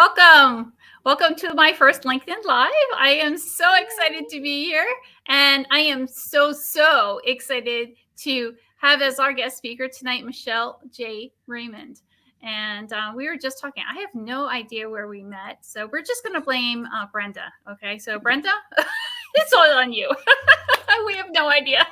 welcome. Welcome to my first LinkedIn Live. I am so excited to be here. And I am so excited to have as our guest speaker tonight, Michelle J. Raymond. And we were just talking. I have no idea where we met. So we're just going to blame Brenda. Okay. So, Brenda, it's all on you. We have no idea.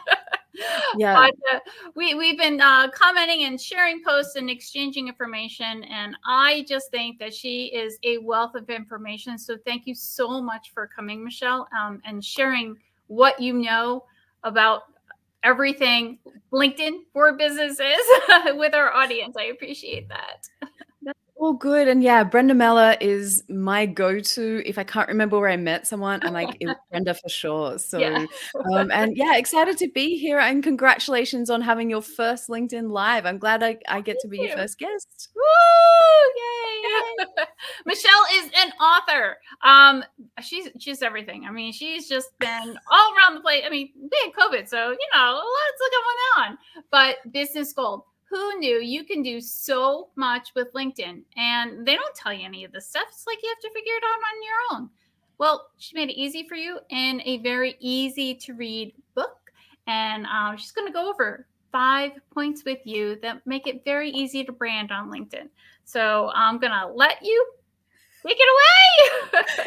Yeah. But we've been commenting and sharing posts and exchanging information, and I just think that she is a wealth of information. So thank you so much for coming, Michelle, and sharing what you know about everything LinkedIn for businesses with our audience. I appreciate that. That's all good. And yeah, Brenda Meller is my go-to. If I can't remember where I met someone, I'm like, it was Brenda for sure. Yeah. So, and yeah, excited to be here and congratulations on having your first LinkedIn Live. I'm glad I get to be your Thank you. first guest. Woo! Yay! Michelle is an author. She's everything. I mean, she's just been all around the place. I mean, we had COVID, so lots going on. But business gold. Who knew you can do so much with LinkedIn? And they don't tell you any of this stuff. It's like you have to figure it out on your own. Well, she made it easy for you in a very easy to read book. And she's going to go over 5 points with you that make it very easy to brand on LinkedIn. So I'm going to let you take it away.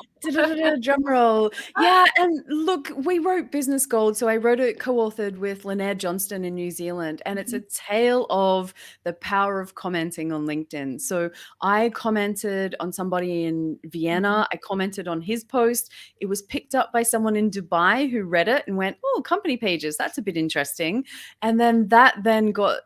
Drum roll. Yeah, and look, we wrote Business Gold. So I wrote it co-authored with Lynette Johnston in New Zealand, and it's a tale of the power of commenting on LinkedIn. So I commented on somebody in Vienna. I commented on his post. It was picked up by someone in Dubai who read it and went, "Oh, company pages. That's a bit interesting." And then that got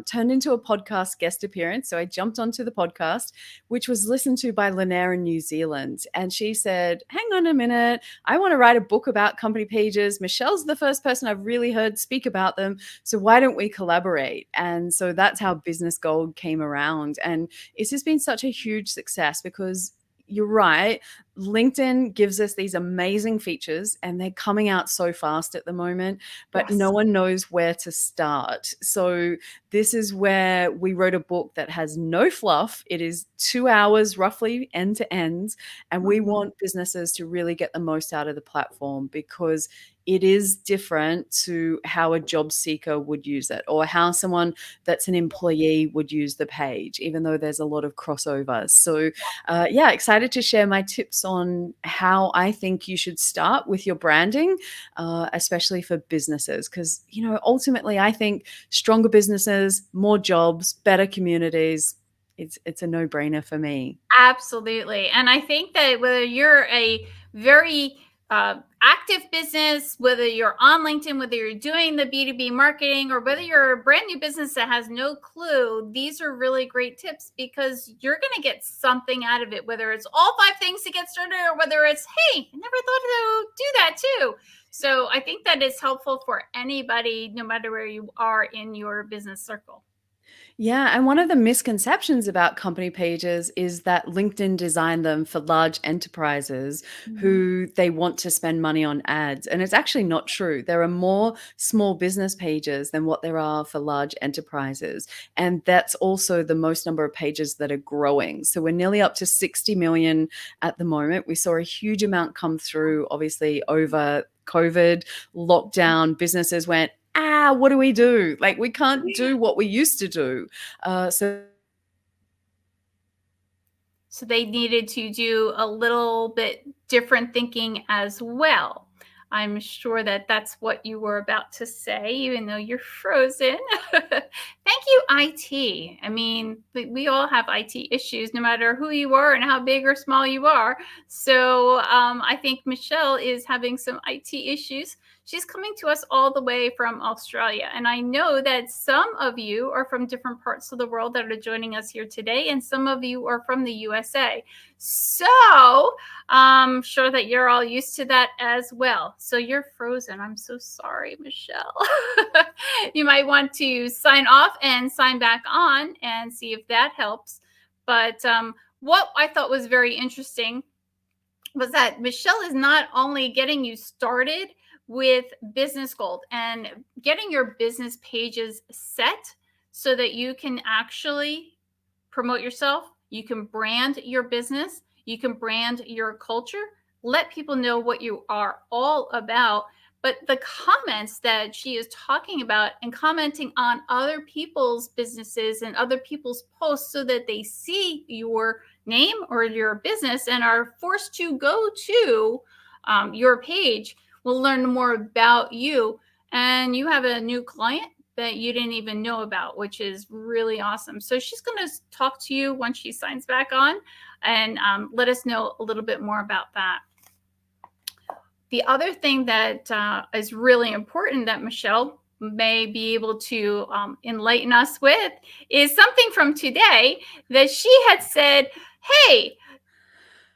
turned into a podcast guest appearance. So I jumped onto the podcast, which was listened to by Lynette in New Zealand, and she said, hang on a minute, I want to write a book about company pages. Michelle's the first person I've really heard speak about them. So why don't we collaborate? And so that's how Business Gold came around. And it's just been such a huge success because you're right. LinkedIn gives us these amazing features and they're coming out so fast at the moment, but no one knows where to start. So this is where we wrote a book that has no fluff. It is 2 hours roughly end to end. And we want businesses to really get the most out of the platform because it is different to how a job seeker would use it or how someone that's an employee would use the page, even though there's a lot of crossovers. So yeah, excited to share my tips on how I think you should start with your branding, especially for businesses. Because, ultimately, I think stronger businesses, more jobs, better communities, it's a no-brainer for me. Absolutely. And I think that whether you're a very active business, whether you're on LinkedIn, whether you're doing the B2B marketing, or whether you're a brand new business that has no clue, these are really great tips because you're going to get something out of it, whether it's all 5 things to get started or whether it's, hey, I never thought to do that too. So I think that is helpful for anybody, no matter where you are in your business circle. Yeah, and one of the misconceptions about company pages is that LinkedIn designed them for large enterprises who they want to spend money on ads. And it's actually not true. There are more small business pages than what there are for large enterprises. And that's also the most number of pages that are growing. So we're nearly up to 60 million at the moment. We saw a huge amount come through, obviously, over COVID, lockdown. Businesses went, what do we do? Like, we can't do what we used to do. So they needed to do a little bit different thinking as well. I'm sure that that's what you were about to say, even though you're frozen. Thank you, IT. I mean, we all have IT issues, no matter who you are and how big or small you are. So I think Michelle is having some IT issues. She's coming to us all the way from Australia. And I know that some of you are from different parts of the world that are joining us here today, and some of you are from the USA. So I'm sure that you're all used to that as well. So you're frozen. I'm so sorry, Michelle. You might want to sign off and sign back on and see if that helps. But what I thought was very interesting was that Michelle is not only getting you started with Business Gold and getting your business pages set so that you can actually promote yourself, you can brand your business, You can brand your culture, let people know what you are all about. But the comments that she is talking about and commenting on other people's businesses and other people's posts so that they see your name or your business and are forced to go to your page will learn more about you. And you have a new client that you didn't even know about, which is really awesome. So she's going to talk to you once she signs back on and let us know a little bit more about that. The other thing that is really important that Michelle may be able to enlighten us with is something from today that she had said, hey,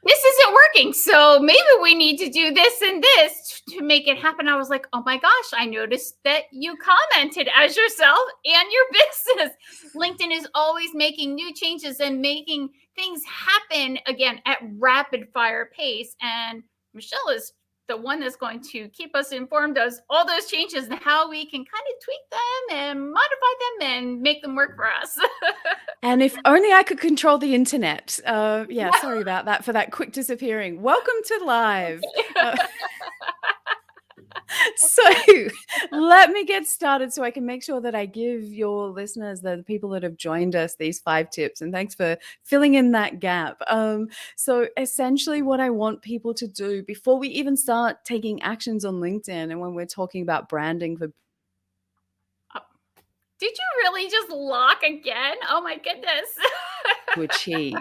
this isn't working. So maybe we need to do this and this to make it happen. I was like, oh my gosh, I noticed that you commented as yourself and your business. LinkedIn is always making new changes and making things happen again at rapid fire pace. And Michelle is the one that's going to keep us informed of all those changes and how we can kind of tweak them and modify them and make them work for us. And if only I could control the internet. Yeah, sorry about that for that quick disappearing. Welcome to live. So let me get started so I can make sure that I give your listeners, the people that have joined us, these 5 tips. And thanks for filling in that gap. So essentially what I want people to do before we even start taking actions on LinkedIn, and when we're talking about branding for Did you really just lock again? Oh my goodness. to achieve,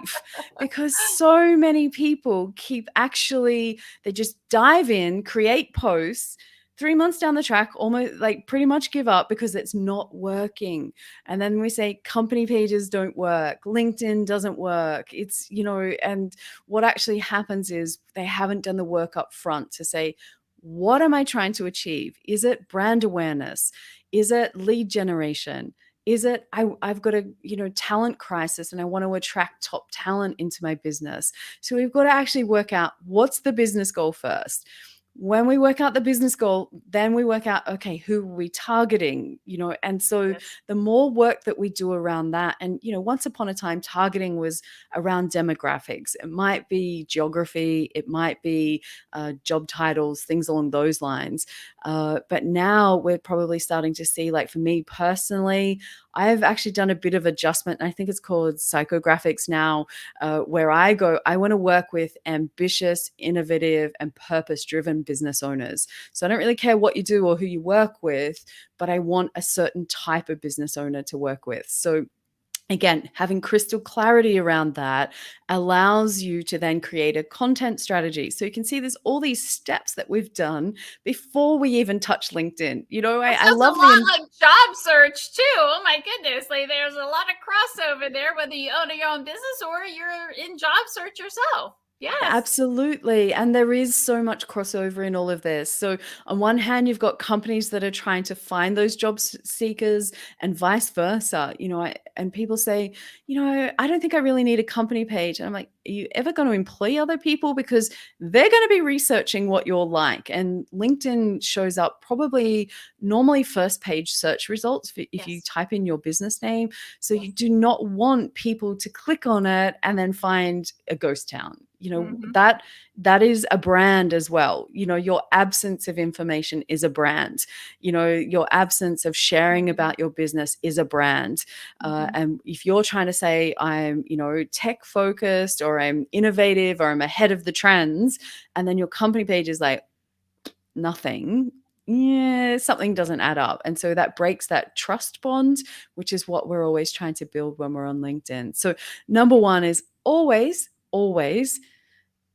because so many people keep they just dive in, create posts, 3 months down the track, almost like pretty much give up because it's not working. And then we say company pages don't work, LinkedIn doesn't work. It's, and what actually happens is they haven't done the work up front to say, what am I trying to achieve? Is it brand awareness? Is it lead generation? Is it I've got a talent crisis and I want to attract top talent into my business? So we've got to actually work out what's the business goal first. When we work out the business goal, then we work out, okay, who are we targeting? And so Yes. the more work that we do around that, and once upon a time, targeting was around demographics. It might be geography, it might be job titles, things along those lines. But now we're probably starting to see, like for me personally, I've actually done a bit of adjustment. I think it's called psychographics now, where I want to work with ambitious, innovative, and purpose-driven business owners. So I don't really care what you do or who you work with, but I want a certain type of business owner to work with. So again, having crystal clarity around that allows you to then create a content strategy. So you can see there's all these steps that we've done before we even touch LinkedIn. I love a lot like job search too. Oh my goodness. Like there's a lot of crossover there, whether you own your own business or you're in job search yourself. Yes. Absolutely. And there is so much crossover in all of this. So on one hand, you've got companies that are trying to find those job seekers and vice versa. And people say, I don't think I really need a company page. And I'm like, are you ever going to employ other people? Because they're going to be researching what you're like. And LinkedIn shows up probably normally first page search results if you type in your business name. So you do not want people to click on it and then find a ghost town. That is a brand as well. Your absence of information is a brand. Your absence of sharing about your business is a brand. And if you're trying to say I'm, tech focused or I'm innovative or I'm ahead of the trends, and then your company page is like nothing, something doesn't add up. And so that breaks that trust bond, which is what we're always trying to build when we're on LinkedIn. So number one is always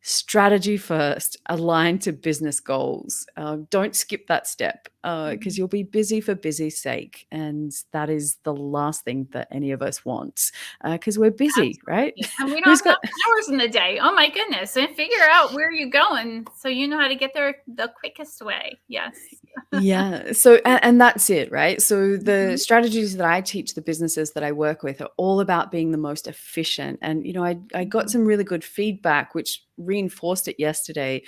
strategy first, aligned to business goals. Don't skip that step because you'll be busy for busy's sake. And that is the last thing that any of us want because we're busy, right? And we don't have enough hours in the day. Oh my goodness. And figure out where you're going so you know how to get there the quickest way. Yes. Yeah. So, and that's it, right? So the strategies that I teach the businesses that I work with are all about being the most efficient. And, I got some really good feedback, which reinforced it yesterday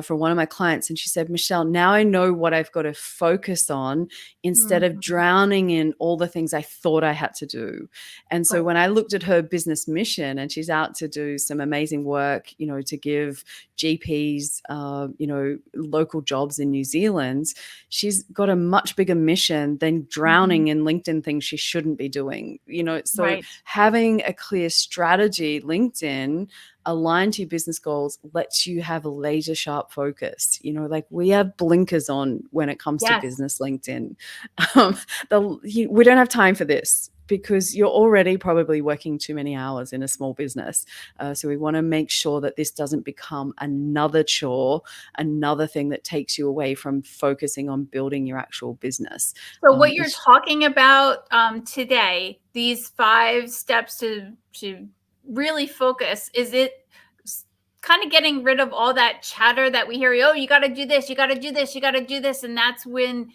for one of my clients. And she said, Michelle, now I know what I've got to focus on instead of Mhm. drowning in all the things I thought I had to do. And so Right. when I looked at her business mission, and she's out to do some amazing work, to give GPs, local jobs in New Zealand, she's got a much bigger mission than Mhm. drowning in LinkedIn things she shouldn't be doing. So Right. having a clear strategy, LinkedIn, aligned to your business goals, lets you have a laser sharp focus. Like we have blinkers on when it comes to Yes. business LinkedIn. Um, we don't have time for this because you're already probably working too many hours in a small business. So we want to make sure that this doesn't become another chore, another thing that takes you away from focusing on building your actual business. So what you're It's talking about today, these 5 steps to really focus, is it kind of getting rid of all that chatter that we hear? Oh, you got to do this, you got to do this, you got to do this, and that's when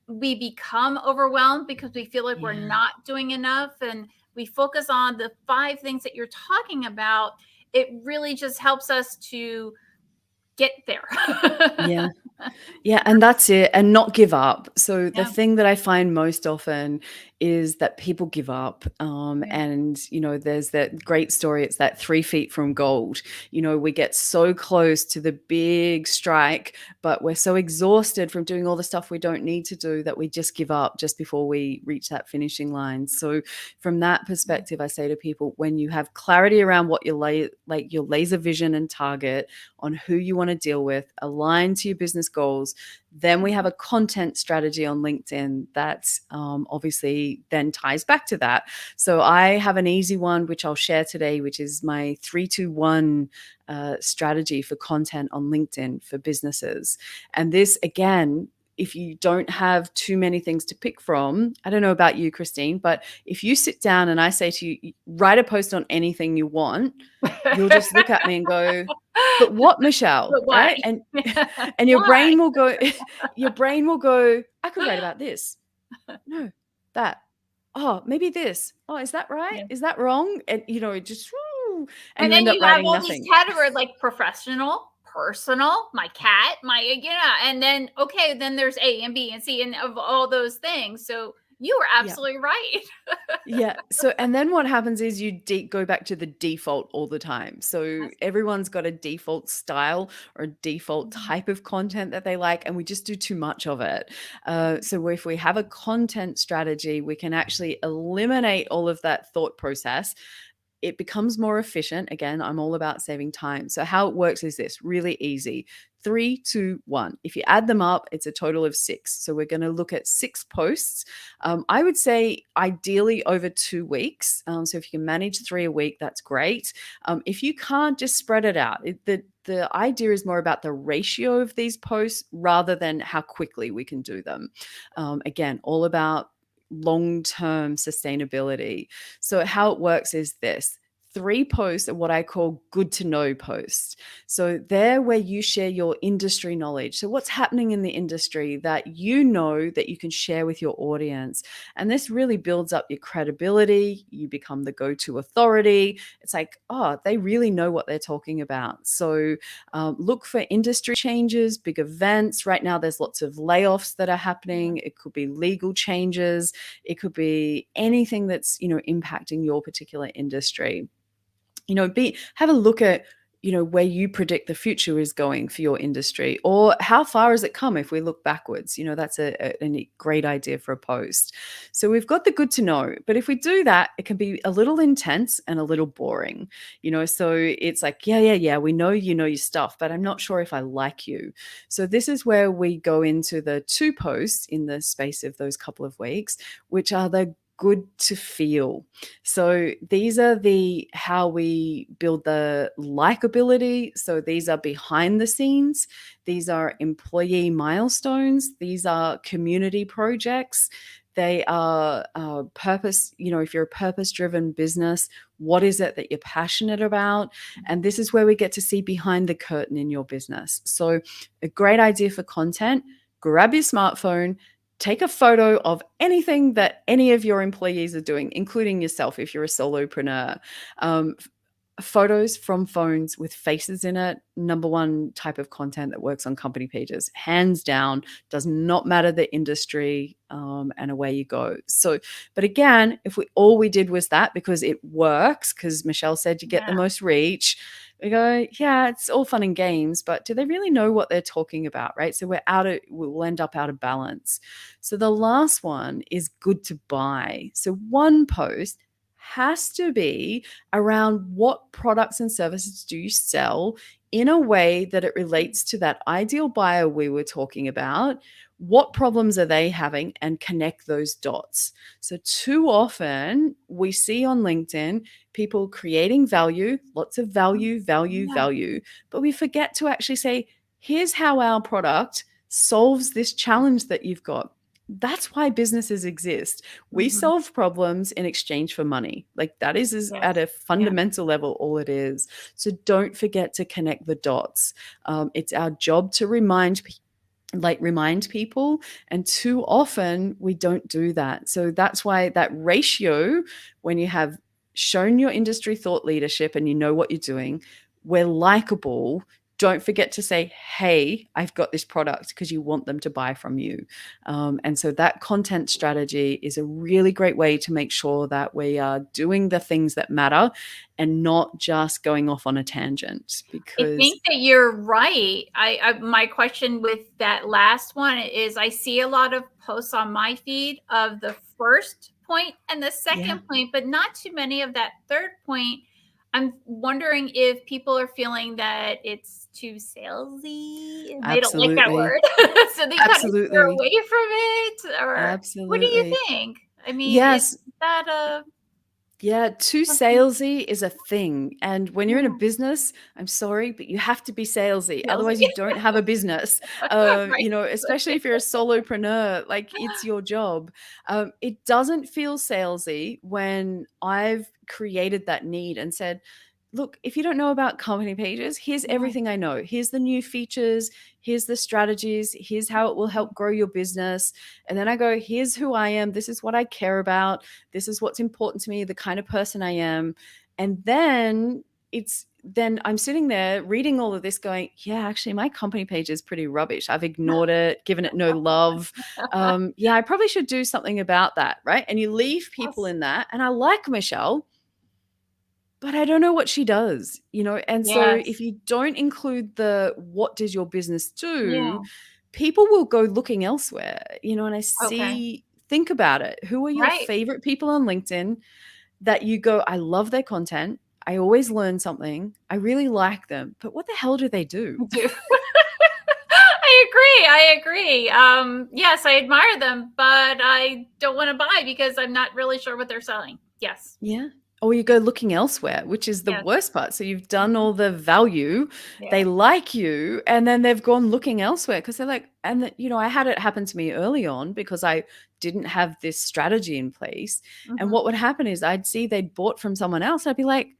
we become overwhelmed because we feel like we're Yeah. not doing enough, and we focus on the 5 things that you're talking about. It really just helps us to get there. Yeah. Yeah, and that's it, and not give up. So the Yeah, thing that I find most often is that people give up. yeah. And, there's that great story. It's that 3 feet from gold. We get so close to the big strike, but we're so exhausted from doing all the stuff we don't need to do that we just give up just before we reach that finishing line. So from that perspective, I say to people, when you have clarity around what your like your laser vision and target on who you want to deal with, align to your business goals, then we have a content strategy on LinkedIn that obviously then ties back to that. So I have an easy one, which I'll share today, which is my 3-2-1 strategy for content on LinkedIn for businesses. And this, again, if you don't have too many things to pick from, I don't know about you, Christine, but if you sit down and I say to you, write a post on anything you want, you'll just look at me and go, but what, Michelle? But why? Right? And your Why? brain will go, your brain will go, I could write about this. No, that. Oh, maybe this. Oh, is that right? Yeah. Is that wrong? And just and And you then end up you have writing all these nothing. categories like professional, personal, my cat, and then okay, then there's A and B and C and of all those things. So you were Yeah. absolutely right. Yeah. So, and then what happens is you go back to the default all the time. So everyone's got a default style or a default Mhm. type of content that they like, and we just do too much of it. So if we have a content strategy, we can actually eliminate all of that thought process. It becomes more efficient. Again, I'm all about saving time. So how it works is this: really easy. 3, 2, 1. If you add them up, it's a total of 6. So we're going to look at 6 posts. I would say ideally over 2 weeks. So if you can manage 3 a week, that's great. If you can't, just spread it out. The idea is more about the ratio of these posts rather than how quickly we can do them. Again, all about long-term sustainability. So how it works is this: 3 posts are what I call good to know posts. So they're where you share your industry knowledge. So what's happening in the industry that that you can share with your audience. And this really builds up your credibility. You become the go-to authority. It's like, oh, they really know what they're talking about. So look for industry changes, big events. Right now, there's lots of layoffs that are happening. It could be legal changes. It could be anything that's, impacting your particular industry. Have a look at, where you predict the future is going for your industry, or how far has it come if we look backwards. That's a great idea for a post. So we've got the good to know, but if we do that, it can be a little intense and a little boring. So it's like, yeah, we know you know your stuff, but I'm not sure if I like you. So this is where we go into the 2 posts in the space of those couple of weeks, which are the good to feel. So these are the how we build the likability. So these are behind the scenes. These are employee milestones. These are community projects. They are purpose. If you're a purpose-driven business, what is it that you're passionate about? And this is where we get to see behind the curtain in your business. So a great idea for content: grab your smartphone, take a photo of anything that any of your employees are doing, including yourself if you're a solopreneur. Photos from phones with faces in it, number one type of content that works on company pages, hands down. Does not matter the industry, and away you go. So, but again, if all we did was that because it works, because Michelle said you get the Yeah. most reach, we go, yeah, it's all fun and games, but do they really know what they're talking about, right? So we'll end up out of balance. So the last one is good to buy. So one post has to be around what products and services do you sell in a way that it relates to that ideal buyer we were talking about. What problems are they having, and connect those dots. So too often we see on LinkedIn people creating value, lots of value, value, Yeah. value, but we forget to actually say, here's how our product solves this challenge that you've got. That's why businesses exist. We Mhm. solve problems in exchange for money. Like that is Yes. at a Yeah. fundamental level all it is. So don't forget to connect the dots. It's our job to remind people, and too often we don't do that. So that's why that ratio, when you have shown your industry thought leadership and you know what you're doing, we're likable. Don't forget to say, hey, I've got this product, because you want them to buy from you. And so that content strategy is a really great way to make sure that we are doing the things that matter and not just going off on a tangent. I Because think that you're right. I my question with that last one is I see a lot of posts on my feed of the first point and the yeah, second point, but not too many of that third point. I'm wondering if people are feeling that it's too salesy and they don't like that absolutely. word. So they kind of steer Absolutely. away from it. Or what do you Absolutely. think? I mean, is Yes. that a Yeah, too something? salesy is a thing. And when you're in a Yeah, business, I'm sorry, but you have to be salesy. salesy. Otherwise, you don't have a business. Right. Especially if you're a solopreneur, like it's your job. It doesn't feel salesy when I've created that need and said, look, if you don't know about company pages, here's Yeah. everything I know. Here's the new features. Here's the strategies. Here's how it will help grow your business. And then I go, here's who I am. This is what I care about. This is what's important to me, the kind of person I am. And then I'm sitting there reading all of this going, yeah, actually my company page is pretty rubbish. I've ignored it, given it no love. Yeah, I probably should do something about that, right? And you leave people Yes. in that. And I like Michelle, but I don't know what she does, and so if Yes. you don't include the what does your business do, Yeah. people will go looking elsewhere, and Okay. think about it. Who are your Right. favorite people on LinkedIn that you go, I love their content. I always learn something. I really like them. But what the hell do they do? I do. I agree. Yes, I admire them, but I don't want to buy because I'm not really sure what they're selling. Yes. Yeah. Or you go looking elsewhere, which is the Yes. worst part. So you've done Mhm. all the value, they Yeah. like you, and then they've gone looking elsewhere because they're like, I had it happen to me early on because I didn't have this strategy in place. And Mhm. what would happen is I'd see they'd bought from someone else. I'd be like,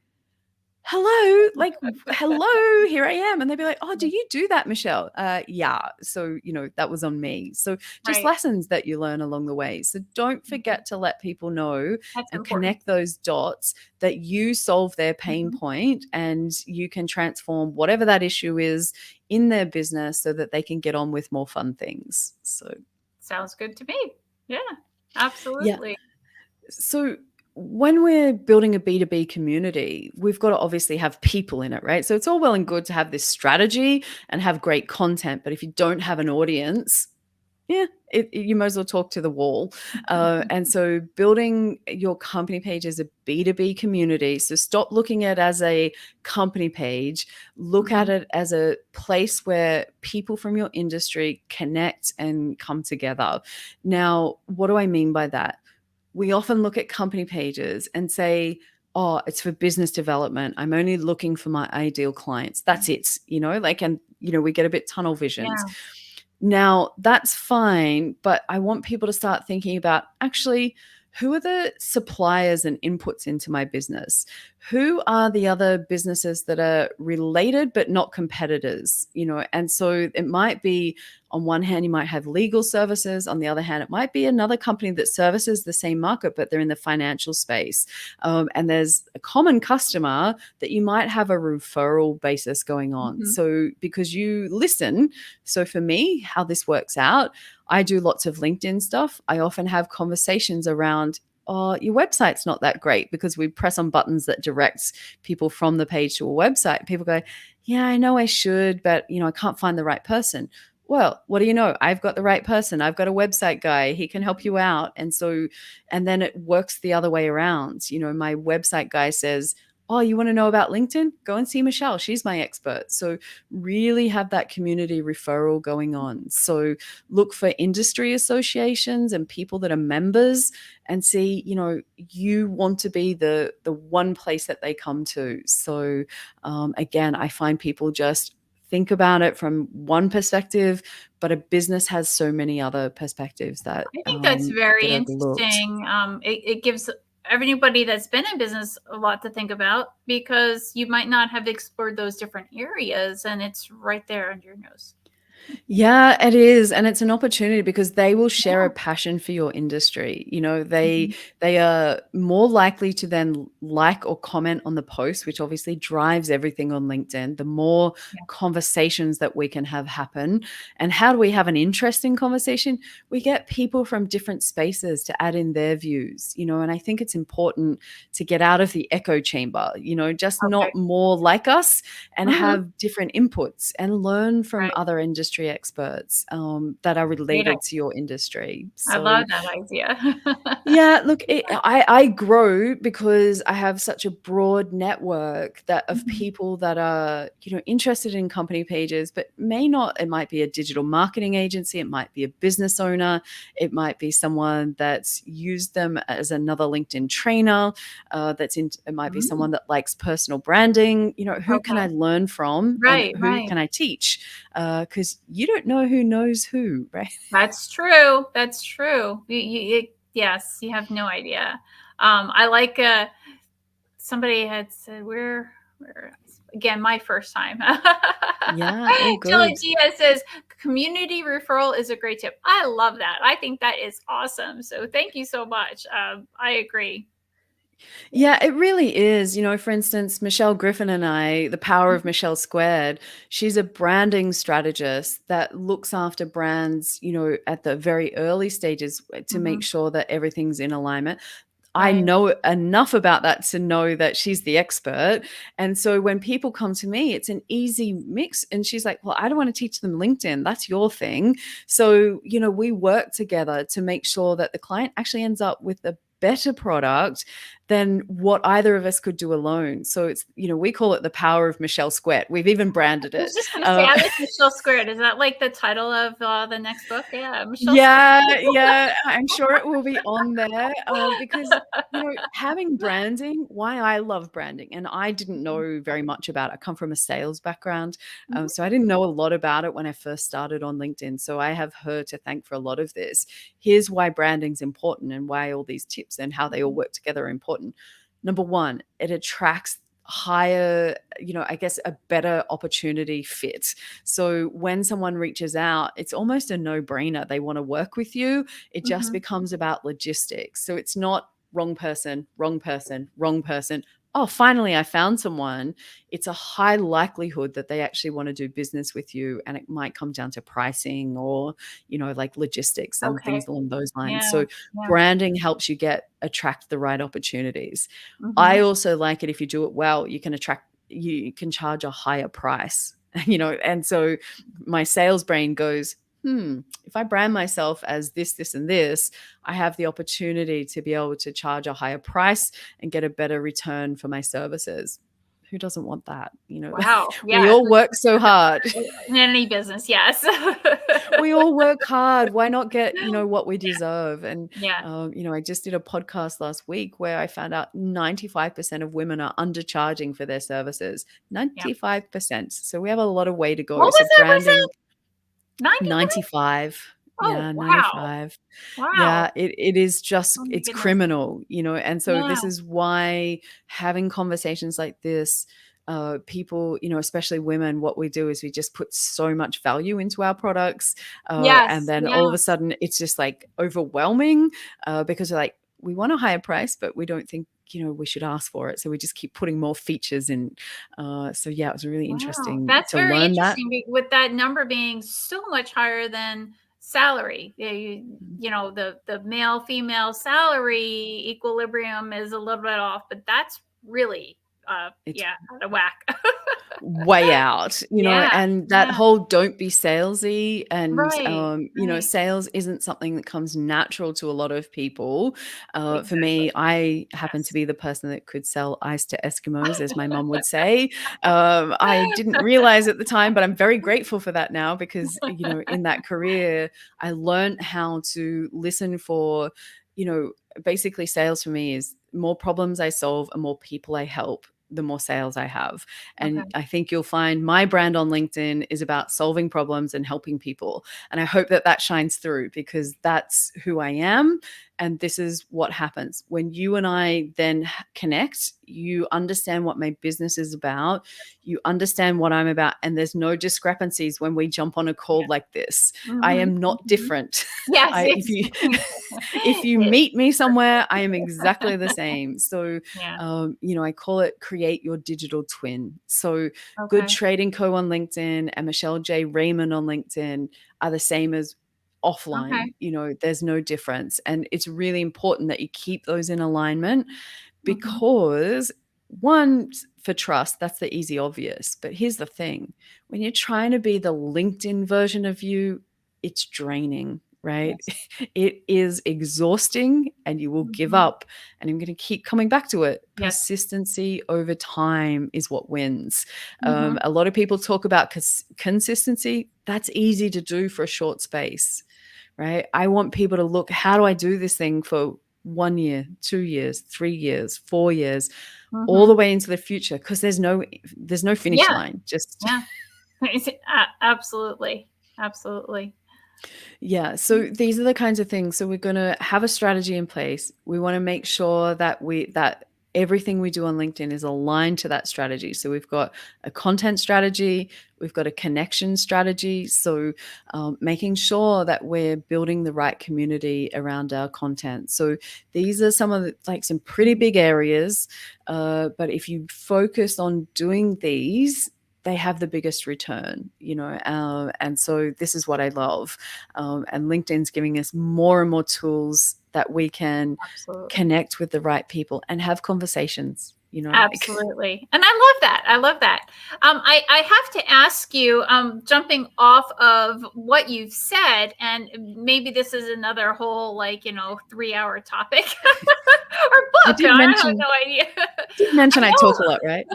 hello, like, hello, here I am. And they'd be like, oh, do you do that, Michelle? Yeah. So, that was on me. So just Right. lessons that you learn along the way. So don't Mhm. forget to let people know That's and important. connect those dots that you solve their pain Mhm. point and you can transform whatever that issue is in their business so that they can get on with more fun things. So, Sounds good to me. Yeah. yeah. Absolutely. So when we're building a B2B community, we've got to obviously have people in it, right? So it's all well and good to have this strategy and have great content, but if you don't have an audience, yeah, you might as well talk to the wall. And so building your company page as a B2B community. So stop looking at it as a company page, look at Mhm. it as a place where people from your industry connect and come together. Now, what do I mean by that? We often look at company pages and say, oh, it's for business development. I'm only looking for my ideal clients. That's it, we get a bit tunnel visions. Yeah. Now, that's fine, but I want people to start thinking about actually, who are the suppliers and inputs into my business? Who are the other businesses that are related but not competitors? And so it might be, on one hand, you might have legal services. On the other hand, it might be another company that services the same market, but they're in the financial space. And there's a common customer that you might have a referral basis going on. Mhm. So because you listen, so for me, how this works out, I do lots of LinkedIn stuff. I often have conversations around, oh, your website's not that great, because we press on buttons that directs people from the page to a website. People go, yeah, I know I should, but I can't find the right person. Well, what do you know? I've got the right person. I've got a website guy. He can help you out. And then it works the other way around. My website guy says, oh, you want to know about LinkedIn? Go and see Michelle. She's my expert. So really have that community referral going on. So look for industry associations and people that are members, and see, you want to be the one place that they come to. So again, I find people just think about it from one perspective, but a business has so many other perspectives that I think that's very get overlooked. interesting. It gives everybody that's been in business a lot to think about, because you might not have explored those different areas, and it's right there under your nose. Yeah, it is. And it's an opportunity because they will share a passion for your industry. Mhm. They are more likely to then like or comment on the post, which obviously drives everything on LinkedIn. The more Yeah. conversations that we can have happen. And how do we have an interesting conversation? We get people from different spaces to add in their views, and I think it's important to get out of the echo chamber, just Okay. not more like us, and Mhm. have different inputs and learn from Right. other industry experts that are Great idea. related to your industry. I So love that idea. yeah, look, I grow because I have such a broad network of Mhm. people that are, interested in company pages, but may not. It might be a digital marketing agency, it might be a business owner, it might be someone that's used them as another LinkedIn trainer. It might be Mm. someone that likes personal branding. Who can I Okay. learn from, and Right, who right. can I teach? Because you don't know who knows who, right? That's true. That's true. Yes, you have no idea. I like somebody had said, where again, my first time. Yeah, all Jelly good. Gia says community referral is a great tip. I love that. I think that is awesome. So thank you so much. I agree. Yeah. Yeah, it really is. For instance, Michelle Griffin and I, the power of Michelle Squared, she's a branding strategist that looks after brands, at the very early stages to Mm-hmm. make sure that everything's in alignment. I Right. know enough about that to know that she's the expert. And so when people come to me, it's an easy mix. And she's like, well, I don't want to teach them LinkedIn. That's your thing. So, we work together to make sure that the client actually ends up with a better product than what either of us could do alone. So it's, we call it the power of Michelle Squared. We've even branded I was it. just gonna say, I like Michelle Squared. Is that like the title of the next book? Yeah, Michelle Yeah, Squared. yeah, I'm sure it will be on there, because, having branding, why I love branding, and I didn't know very much about it. I come from a sales background, Mhm. so I didn't know a lot about it when I first started on LinkedIn, so I have her to thank for a lot of this. Here's why branding's important and why all these tips and how they all work together are important. Number 1, it attracts higher, I guess a better opportunity fit. So when someone reaches out, it's almost a no-brainer. They want to work with you. It just Mhm. becomes about logistics. So it's not wrong person, wrong person, wrong person. Oh, finally, I found someone. It's a high likelihood that they actually want to do business with you. And it might come down to pricing or, like logistics and Okay. things along those lines. Yeah. So Yeah. branding helps you attract the right opportunities. I Mhm. also like it if you do it well, you can charge a higher price, and so my sales brain goes, if I brand myself as this, and this, I have the opportunity to be able to charge a higher price and get a better return for my services. Who doesn't want that? Wow. We Yes. all work so hard. In any business, yes. We all work hard. Why not get, what we deserve? And, Yeah. I just did a podcast last week where I found out 95% of women are undercharging for their services. Yeah. 95%. So we have a lot of way to What go. So was that branding, percent? 90 what? 95. Oh, Yeah, wow. 95. Wow. Yeah, it is just Oh my it's goodness. criminal, and so Yeah. this is why having conversations like this, people, especially women, what we do is we just put so much value into our products, and Yes. then Yeah. all of a sudden it's just like overwhelming, because like we want a higher price, but we don't think we should ask for it, so we just keep putting more features in. So yeah, it was really Wow. interesting That's to very learn that. interesting with that number being so much higher than salary. Yeah, the male female salary equilibrium is a little bit off, but that's really It's yeah, out of whack. way out, Yeah. and that Yeah. whole don't be salesy, and Right. Right. sales isn't something that comes natural to a lot of people. For Exactly. me, I happen to Yes. be the person that could sell ice to Eskimos, as my mom would say. I didn't realize at the time, but I'm very grateful for that now, because in that career I learned how to listen for, you know basically sales for me is more problems I solve and more people I help, the more sales I have. And Okay. I think you'll find my brand on LinkedIn is about solving problems and helping people. And I hope that that shines through, because that's who I am. And this is what happens when you and I then connect. You understand what my business is about, you understand what I'm about, and there's no discrepancies when we jump on a call Yeah. like this. I Mhm. am not Mhm. different. Yes, I if it's you if you it meet me somewhere, I am exactly the same. So yeah. I call it create your digital twin. So Good Okay. Trading Co. on LinkedIn and Michelle J. Raymond on LinkedIn are the same as offline. Okay. There's no difference. And it's really important that you keep those in alignment, Mhm. because one, for trust, that's the easy obvious. But here's the thing: when you're trying to be the LinkedIn version of you, it's draining, right? Yes. It is exhausting and you will give Mhm. up. And I'm going to keep coming back to it. Yes. Persistency over time is what wins. Mhm. A lot of people talk about consistency. That's easy to do for a short space, right? I want people to look, how do I do this thing for 1 year, 2 years, 3 years, 4 years, all the Mhm. way into the future? Because there's no finish Yeah. line. Just Yeah. Absolutely. Absolutely. Yeah. So these are the kinds of things. So we're going to have a strategy in place. We want to make sure that everything we do on LinkedIn is aligned to that strategy. So we've got a content strategy, we've got a connection strategy. So making sure that we're building the right community around our content. So these are some of some pretty big areas. But if you focus on doing these, they have the biggest return, and so this is what I love. And LinkedIn's giving us more and more tools that we can Absolutely. connect with the right people and have conversations, Absolutely. And I love that. I love that. I have to ask you, jumping off of what you've said, and maybe this is another whole 3-hour topic or I book. did I have mention no idea. did I mention I talk a know lot, right?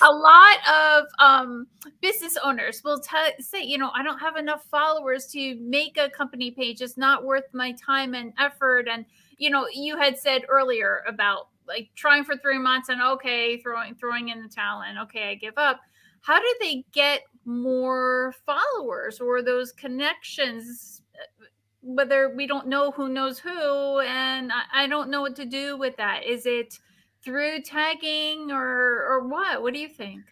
a lot of business owners will say, I don't have enough followers to make a company page. It's not worth my time and effort. And you had said earlier about like trying for 3 months and okay, throwing in the towel and okay, I give up. How do they get more followers or those connections? Whether we don't know who knows who, and I don't know what to do with that. Is it through tagging or what? What do you think?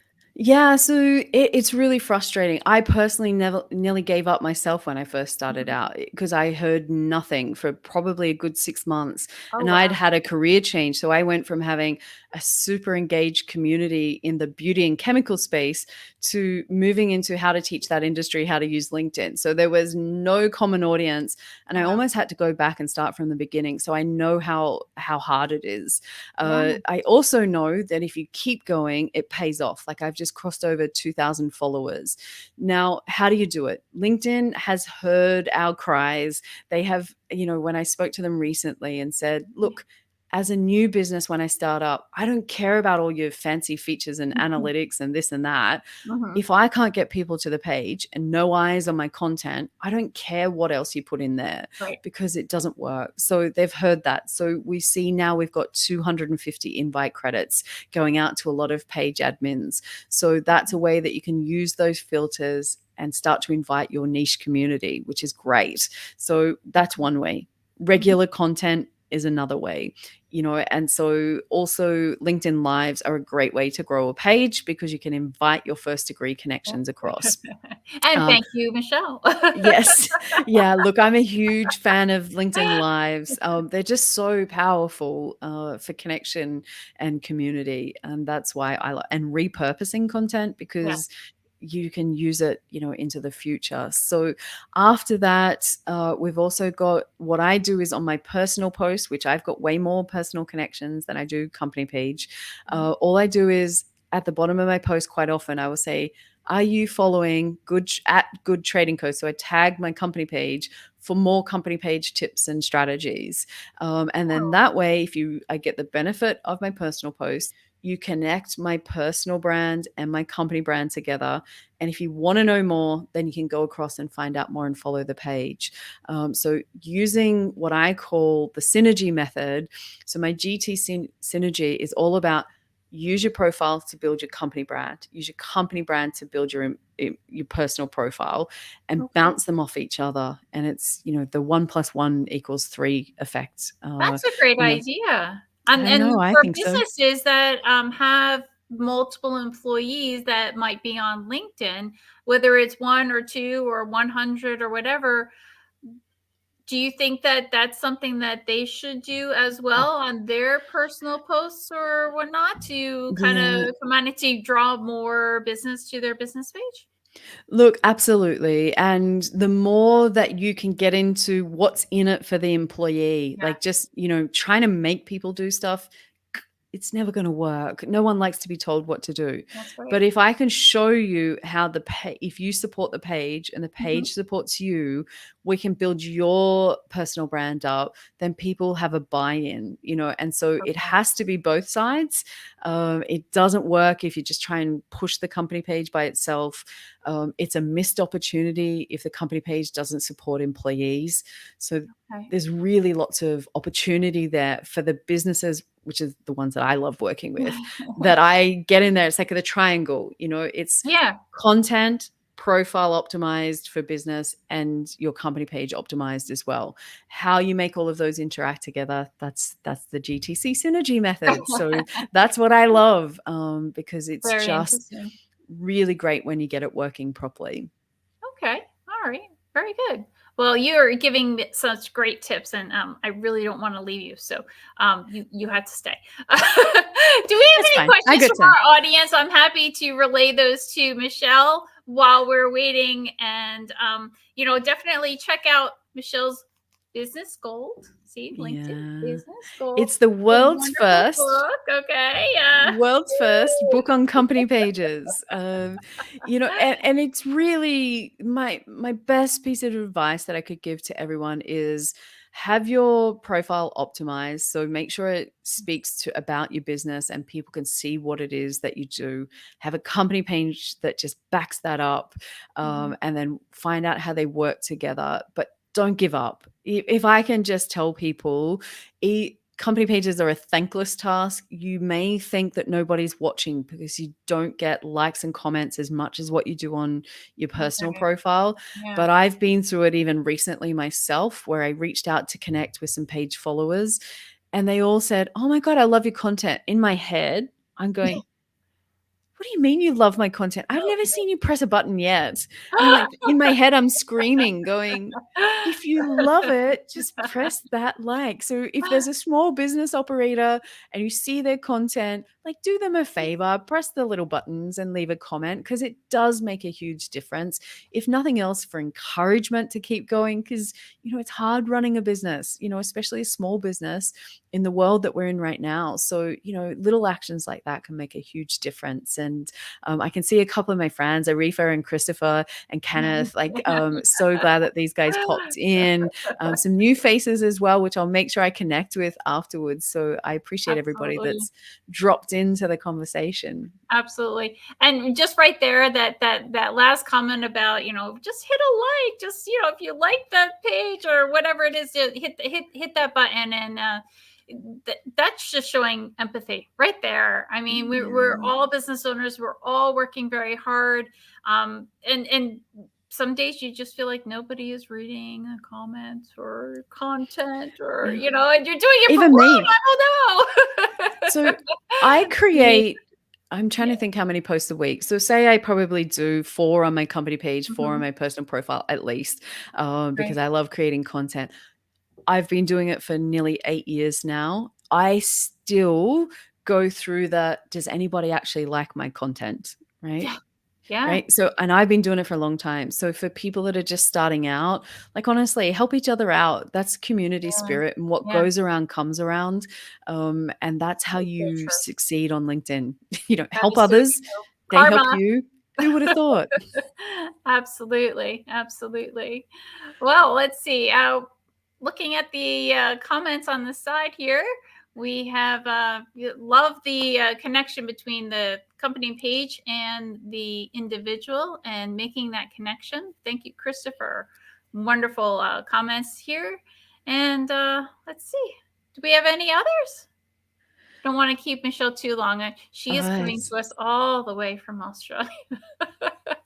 Yeah, so it's really frustrating. I personally never nearly gave up myself when I first started Mhm. out, because I heard nothing for probably a good 6 months, Oh, and I'd wow. had a career change. So I went from having a super engaged community in the beauty and chemical space to moving into how to teach that industry how to use LinkedIn. So there was no common audience, and I Wow. almost had to go back and start from the beginning. So I know how hard it is. Yeah. I also know that if you keep going, it pays off. Like I've just crossed over 2,000 followers. Now, how do you do it? LinkedIn has heard our cries. They have, when I spoke to them recently and said, look, as a new business, when I start up, I don't care about all your fancy features and Mhm. analytics and this and that. Mhm. If I can't get people to the page and no eyes on my content, I don't care what else you put in there Right. because it doesn't work. So they've heard that. So we see now we've got 250 invite credits going out to a lot of page admins. So that's a way that you can use those filters and start to invite your niche community, which is great. So that's one way. Mhm. Regular content is another way, and so also LinkedIn Lives are a great way to grow a page because you can invite your first degree connections across. And um, thank you, Michelle. yes. Yeah, look, I'm a huge fan of LinkedIn Lives. They're just so powerful for connection and community, and that's why I like and repurposing content Yeah. because you can use it, into the future. So after that, we've also got what I do is on my personal post, which I've got way more personal connections than I do company page. Mhm. All I do is at the bottom of my post, quite often, I will say, "Are you following at Good Trading Co?" So I tag my company page for more company page tips and strategies. And then Oh, that way, I get the benefit of my personal post, you connect my personal brand and my company brand together. And if you want to know more, then you can go across and find out more and follow the page. So using what I call the synergy method. So my GT synergy is all about use your profile to build your company brand, use your company brand to build your personal profile, and okay. bounce them off each other. And it's, the 1+1 = 3 effect. That's a great You know, idea. I know, And I for think so. businesses that have multiple employees that might be on LinkedIn, whether it's one or two or 100 or whatever, do you think that that's something that they should do as well on their personal posts or whatnot to kind Yeah. of come on to draw more business to their business page? Look, absolutely. And the more that you can get into what's in it for the employee, Yeah, like just, trying to make people do stuff, it's never going to work. No one likes to be told what to do. that's right. But if I can show you how if you support the page and the Mhm. page supports you, we can build your personal brand up, then people have a buy-in, and so it Okay. has to be both sides. It doesn't work if you just try and push the company page by itself. It's a missed opportunity if the company page doesn't support employees. So Okay. there's really lots of opportunity there for the businesses, which is the ones that I love working with, that I get in there. It's like the triangle, it's Yeah. content, profile optimized for business, and your company page optimized as well. How you make all of those interact together, that's the GTC synergy method. So that's what I love, because it's Very just interesting. really great when you get it working properly. Okay. All right. Very good. Well, you're giving me such great tips, and I really don't want to leave you. So you have to stay. Do we have That's any fine. I questions got from time. our audience? I'm happy to relay those to Michelle while we're waiting, and definitely check out Michelle's Business Gold. See, LinkedIn Yeah. Business Gold. It's the A world's wonderful first book. Okay. Yeah. world's first book on company pages. And it's really my best piece of advice that I could give to everyone is have your profile optimized. So make sure it speaks to about your business and people can see what it is that you do. Have a company page that just backs that up, Mhm. and then find out how they work together. But don't give up. If I can just tell people, company pages are a thankless task. You may think that nobody's watching because you don't get likes and comments as much as what you do on your personal Okay. profile. Yeah. But I've been through it even recently myself, where I reached out to connect with some page followers and they all said, "Oh my God, I love your content." In my head, I'm going, "What do you mean you love my content? I've never seen you press a button yet." I'm like, in my head, I'm screaming, going, "If you love it, just press that like." So if there's a small business operator and you see their content, like do them a favor, press the little buttons and leave a comment because it does make a huge difference. If nothing else, for encouragement to keep going, because it's hard running a business, especially a small business in the world that we're in right now. So, little actions like that can make a huge difference. And I can see a couple of my friends, Arifa and Christopher and Kenneth, like so glad that these guys popped in. Some new faces as well, which I'll make sure I connect with afterwards. So I appreciate everybody Absolutely. that's dropped into the conversation. Absolutely. And just right there, that last comment about, just hit a like, just, if you like that page or whatever it is, hit that button. And that's just showing empathy right there. I mean, we're Yeah. all business owners. We're all working very hard. And some days you just feel like nobody is reading a comment or content, or, Yeah. and you're doing it for Even fun. me. I don't know. So I Me. create, I'm trying Yeah. to think how many posts a week. So say I probably do 4 on my company page, 4 on Mhm. my personal profile at least, because Right. I love creating content. I've been doing it for nearly 8 years now. I still go through that. Does anybody actually like my content? Right. Yeah. Yeah. Right. So, and I've been doing it for a long time. So, for people that are just starting out, like honestly, help each other out. That's community Yeah. spirit. And what Yeah. goes around comes around. And that's how That's so you true. succeed on LinkedIn. That Help is so others, true. they help Karma. you. Who would have thought? Absolutely. Absolutely. Well, let's see. Looking at the comments on the side here, we have love the connection between the company page and the individual and making that connection. Thank you, Christopher. Wonderful comments here. And let's see. Do we have any others? Don't want to keep Michelle too long. She is Uh, coming to us all the way from Australia.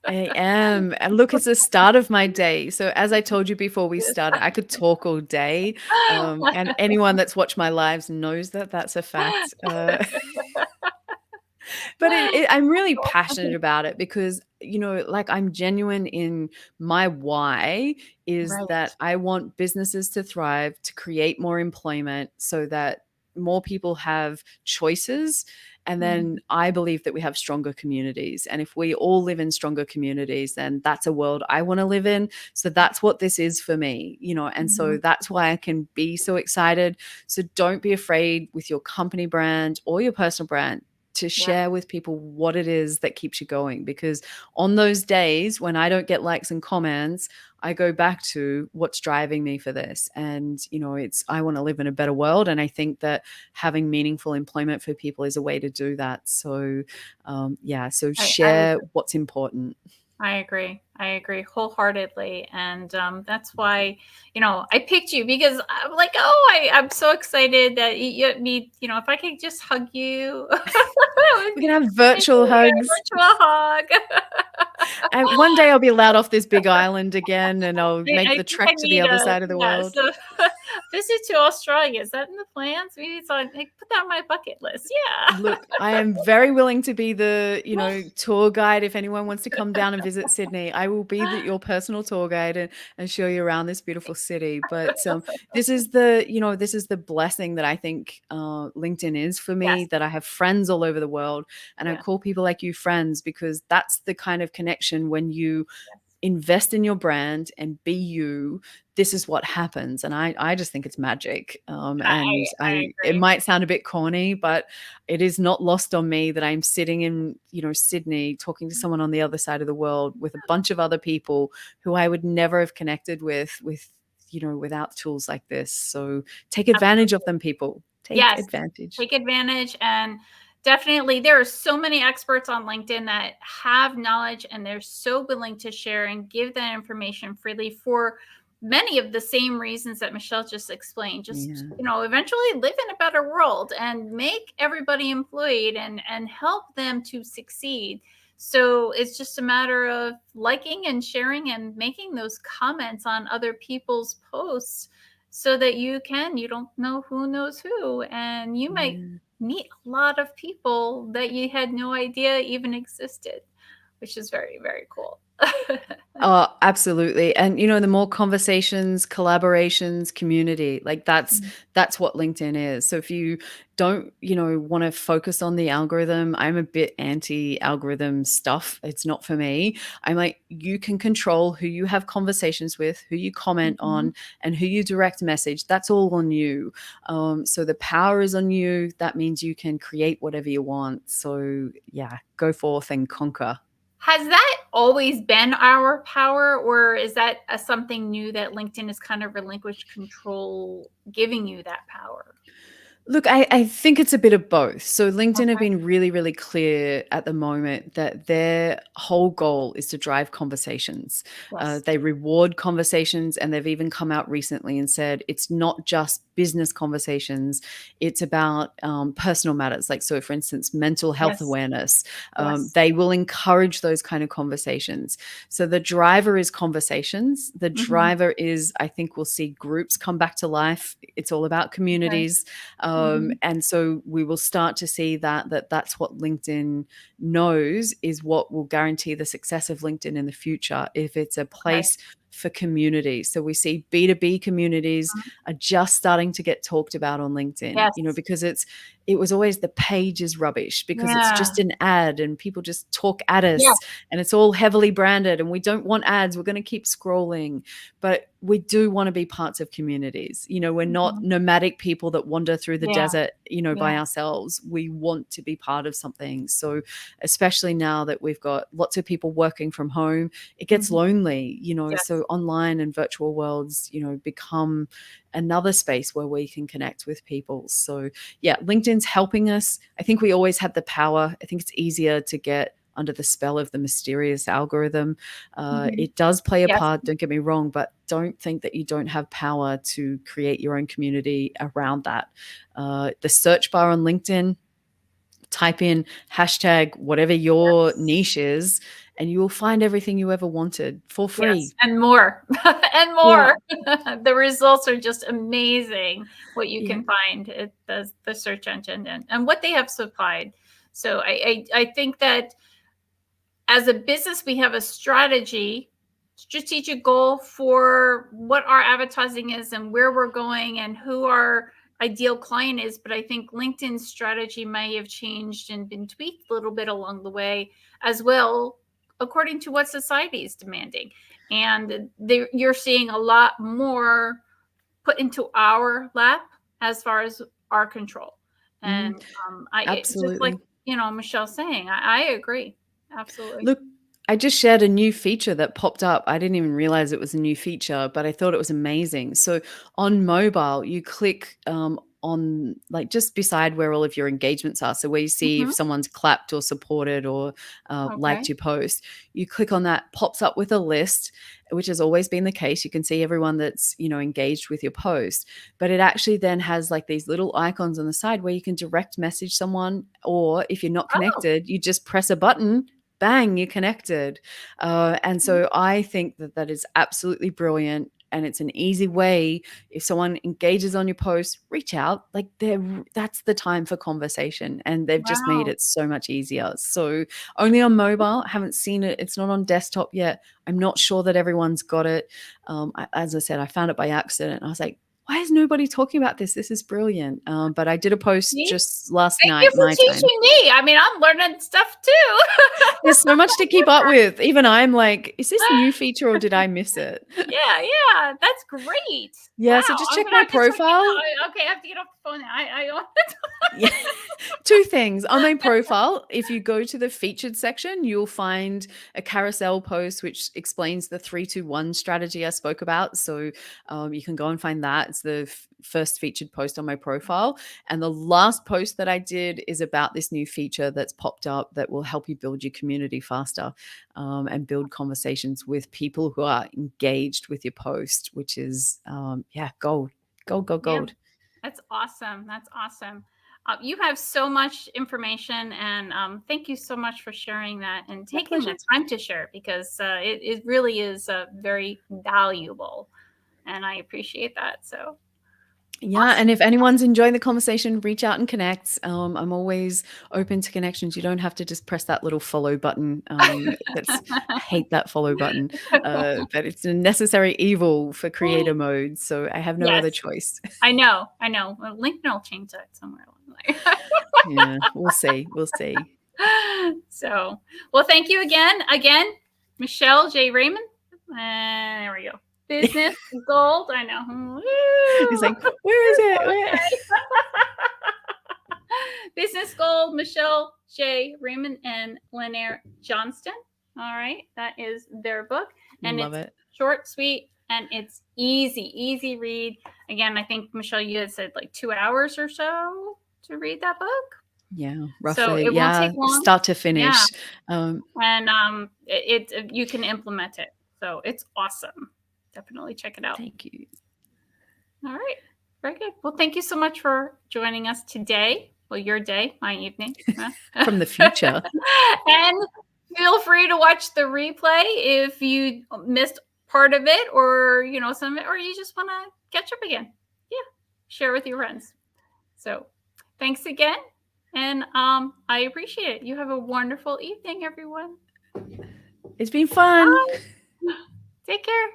I am. And look, it's the start of my day. So, as I told you before we Yes. started, I could talk all day. And anyone that's watched my lives knows that that's a fact. But I'm really passionate about it because, like I'm genuine in my why is that Right. I want businesses to thrive, to create more employment so that more people have choices. And then Mhm. I believe that we have stronger communities. And if we all live in stronger communities, then that's a world I want to live in. So that's what this is for me. And so Mhm. that's why I can be so excited. So don't be afraid with your company brand or your personal brand to Yeah. share with people what it is that keeps you going. Because on those days when I don't get likes and comments, I go back to what's driving me for this. And, it's, I want to live in a better world. And I think that having meaningful employment for people is a way to do that. So, yeah, so I share agree. what's important. I agree. I agree wholeheartedly. And that's why, I picked you because I'm like, oh, I'm so excited that if I could just hug you, that would We be can have virtual hugs. a virtual hug. And one day I'll be allowed off this big island again and I'll make I the think I trek to the need other a side of the yeah, world. so visit to Australia. Is that in the plans? Maybe it's on put that on my bucket list. Yeah. Look, I am very willing to be the, tour guide if anyone wants to come down and visit Sydney. I will be your personal tour guide and show you around this beautiful city. But this is the blessing that I think LinkedIn is for me, Yes. that I have friends all over the world, and I Yeah. call people like you friends because that's the kind of connection when you Yes. invest in your brand and be you. This is what happens. And I just think it's magic. And I it agree. might sound a bit corny, but it is not lost on me that I'm sitting in, Sydney talking to someone on the other side of the world with a bunch of other people who I would never have connected with, without tools like this. So take advantage of Absolutely. them, people. Take Yes. advantage. Take advantage, and definitely there are so many experts on LinkedIn that have knowledge and they're so willing to share and give that information freely for many of the same reasons that Michelle just explained. Just, Yeah. eventually live in a better world and make everybody employed and help them to succeed. So it's just a matter of liking and sharing and making those comments on other people's posts so that you don't know who knows who, and you might Yeah. meet a lot of people that you had no idea even existed, which is very, very cool. Oh, absolutely. And the more conversations, collaborations, community, like Mm. that's what LinkedIn is. So if you don't, want to focus on the algorithm, I'm a bit anti-algorithm stuff. It's not for me. I'm like, you can control who you have conversations with, who you comment Mhm. on, and who you direct message. That's all on you. So the power is on you. That means you can create whatever you want. So yeah, go forth and conquer. Has that always been our power, or is that something new that LinkedIn has kind of relinquished control, giving you that power? Look, I think it's a bit of both. So LinkedIn have Okay. been really, really clear at the moment that their whole goal is to drive conversations. Yes. They reward conversations, and they've even come out recently and said it's not just business conversations; it's about personal matters. Like, so, for instance, mental health Yes. awareness. Yes. They will encourage those kind of conversations. So the driver is conversations. The Mhm. driver is, I think, we'll see groups come back to life. It's all about Okay. communities. Mhm. And so we will start to see that's what LinkedIn knows is what will guarantee the success of LinkedIn in the future if it's a Okay. place for community. So we see B2B communities Mhm. are just starting to get talked about on LinkedIn, Yes. because it was always the page is rubbish because it's Yeah. just an ad and people just talk at Yeah. us and it's all heavily branded and we don't want ads. We're going to keep scrolling, but we do want to be parts of communities. We're not Mhm. nomadic people that wander through the Yeah. desert, Yeah. by ourselves. We want to be part of something. So, especially now that we've got lots of people working from home, it gets Mhm. lonely, Yes. so online and virtual worlds, become another space where we can connect with people. So, yeah, LinkedIn's helping us. I think we always had the power. I think it's easier to get under the spell of the mysterious algorithm. Mhm. It does play a Yes. part, don't get me wrong, but don't think that you don't have power to create your own community around that. The search bar on LinkedIn, type in hashtag whatever your Yes. niche is, and you will find everything you ever wanted for Yes, free. and more, and Yeah, more. The results are just amazing what you yeah. can find at the search engine and what they have supplied. So I think that as a business, we have a strategic goal for what our advertising is and where we're going and who our ideal client is. But I think LinkedIn's strategy may have changed and been tweaked a little bit along the way as well, according to what society is demanding. And you're seeing a lot more put into our lap as far as our control. Mhm. And just like Absolutely. Michelle saying, I agree absolutely. Look, I just shared a new feature that popped up. I didn't even realize it was a new feature, but I thought it was amazing. So on mobile, you click on like just beside where all of your engagements are. So where you see if Mhm. someone's clapped or supported or liked Okay. your post, you click on that, pops up with a list, which has always been the case. You can see everyone that's, engaged with your post, but it actually then has like these little icons on the side where you can direct message someone, or if you're not Oh. connected, you just press a button, bang, you're connected. And Mhm. so I think that is absolutely brilliant. And it's an easy way. If someone engages on your post, reach out. Like that's the time for conversation. And they've just made Wow. it so much easier. So only on mobile, haven't seen it. It's not on desktop yet. I'm not sure that everyone's got it. As I said, I found it by accident. I was like, why is nobody talking about this? This is brilliant. But I did a post See? just last Thank you night, for my time. teaching me. I mean, I'm learning stuff too. There's so much to keep up with. Even I'm like, "Is this a new feature or did I miss it?" Yeah, yeah, that's great. Wow, Yeah, so just I'm check gonna my have to check it out. profile. Okay, I have to get off the phone now. I Yeah. 2 things. On my profile, if you go to the featured section, you'll find a carousel post which explains the 3-2-1 strategy I spoke about. So, you can go and find that. It's the first featured post on my profile. And the last post that I did is about this new feature that's popped up that will help you build your community faster, and build conversations with people who are engaged with your post, which is, yeah, gold. Gold, gold, Yeah, gold. that's awesome. That's awesome. You have so much information, and thank you so much for sharing that and My taking the pleasure. time to share because it really is very valuable, and I appreciate that. So, Yeah, and if anyone's enjoying the conversation, reach out and connect. I'm always open to connections. You don't have to just press that little follow button. I hate that follow button, but it's a necessary evil for creator mode, so I have no other Yes, choice. I know. Well, LinkedIn will change that somewhere along the way. Yeah, we'll see. We'll see. So, well, thank you again, Michelle J. Raymond. And there we go. Business gold. I know. It's like, where is it? Where? Business Gold, Michelle J. Raymond and Lanier Johnston. All right. That is their book. And Love it's it. short, sweet, and it's easy read. Again, I think, Michelle, you had said like 2 hours or so to read that book. Yeah, So roughly. it won't Yeah, take long. start to Yeah. finish. Um, And you can implement it. So it's awesome. Definitely check it out. Thank you. All right. Very good. Well, thank you so much for joining us today. Well, your day, my evening. From the future. And feel free to watch the replay if you missed part of it, or some of it, or you just want to catch up again. Yeah. Share with your friends. So thanks again. And I appreciate it. You have a wonderful evening, everyone. It's been fun. Bye. Take care.